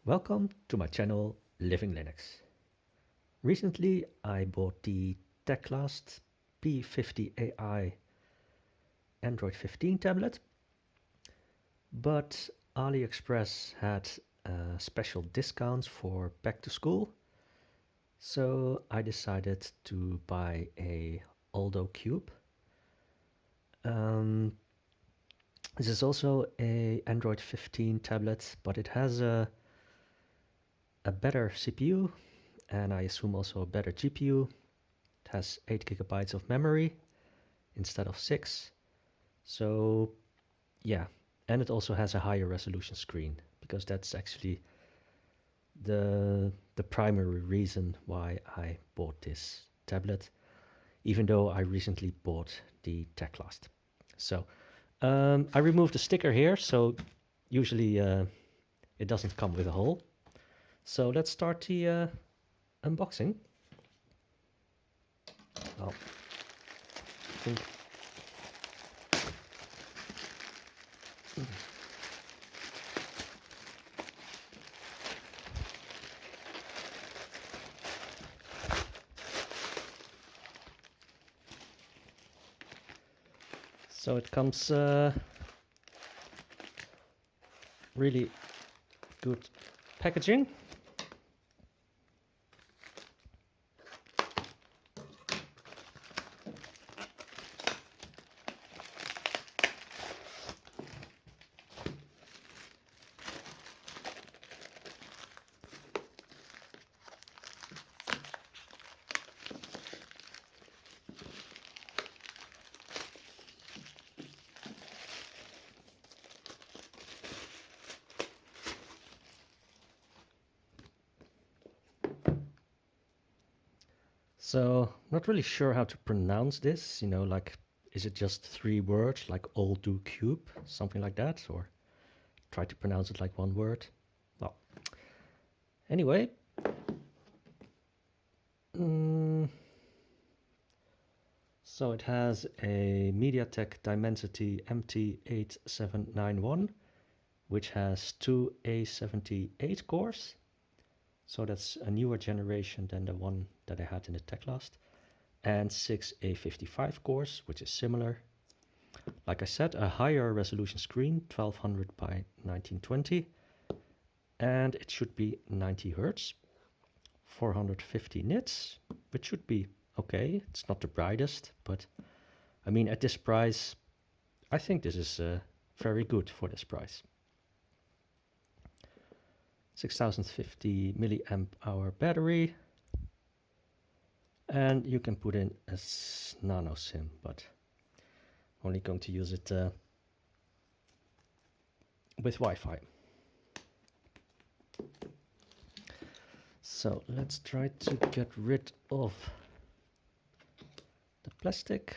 Welcome to my channel Living Linux. Recently I bought the Teclast P50 AI Android 15 tablet, but AliExpress had special discounts for back to school, so I decided to buy a Alldocube. This is also a Android 15 tablet, but it has a better CPU and I assume also a better GPU. It has 8 gigabytes of memory instead of 6. So yeah, and it also has a higher resolution screen, because that's actually the primary reason why I bought this tablet, even though I recently bought the Teclast. So I removed the sticker here, so usually it doesn't come with a hole. So let's start the unboxing. Well, I think so it comes really good packaging. So, not really sure how to pronounce this, like, is it just 3 words, like Alldocube, something like that, or try to pronounce it like 1 word? Well, anyway, so it has a MediaTek Dimensity MT8791, which has 2 A78 cores. So that's a newer generation than the one that I had in the Teclast, and 6 A55 cores, which is similar. Like I said, a higher resolution screen, 1200 by 1920, and it should be 90 Hz, 450 nits, which should be okay. It's not the brightest, but I mean, at this price, I think this is very good for this price. 6050 milliamp hour battery, and you can put in a nano SIM, but only going to use it with Wi-Fi. So let's try to get rid of the plastic.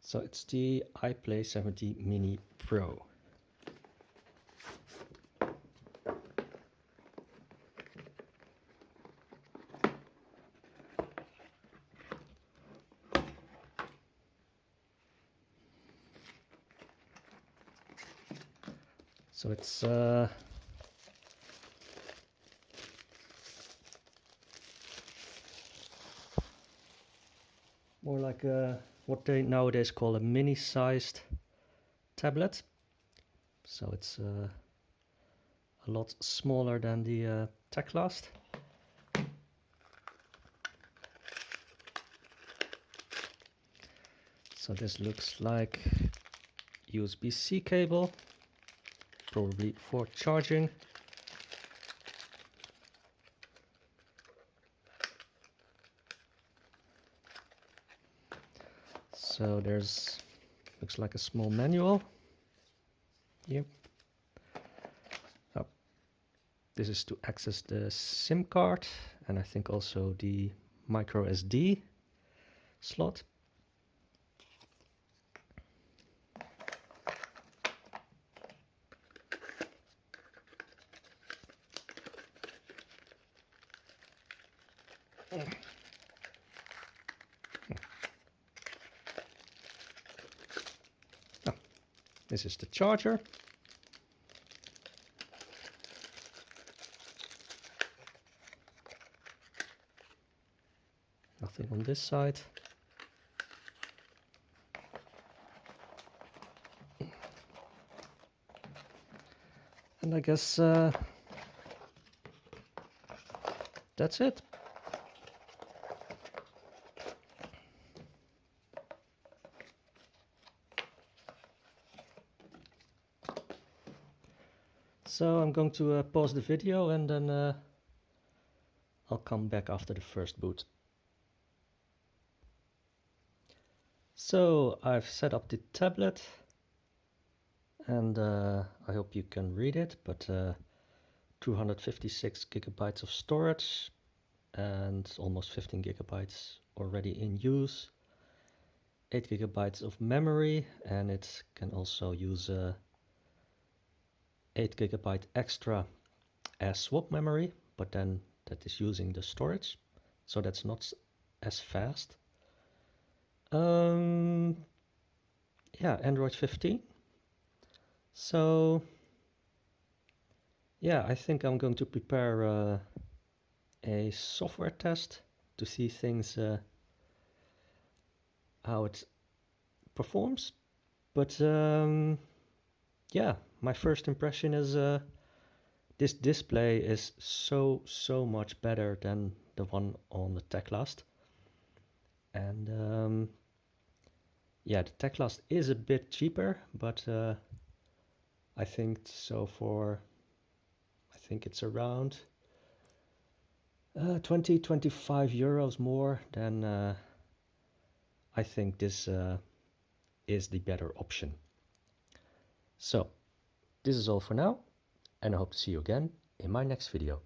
So it's the iPlay 70 Mini Pro. So it's more like what they nowadays call a mini-sized tablet. So it's a lot smaller than the Teclast. So this looks like USB-C cable, probably for charging. So there's, looks like a small manual. Yep. Oh, this is to access the SIM card, and I think also the micro SD slot. This is the charger. Nothing on this side. And I guess that's it. So I'm going to pause the video and then I'll come back after the first boot. So I've set up the tablet and I hope you can read it, but 256 gigabytes of storage and almost 15 gigabytes already in use, 8 gigabytes of memory, and it can also use 8 gigabyte extra as swap memory, but then that is using the storage, so that's not as fast. Yeah, Android 15. So yeah, I think I'm going to prepare a software test to see things, how it performs. But yeah, my first impression is this display is so much better than the one on the Teclast. And yeah, the Teclast is a bit cheaper, but I think so I think it's around 20-25 euros more than I think this is the better option. So this is all for now, and I hope to see you again in my next video.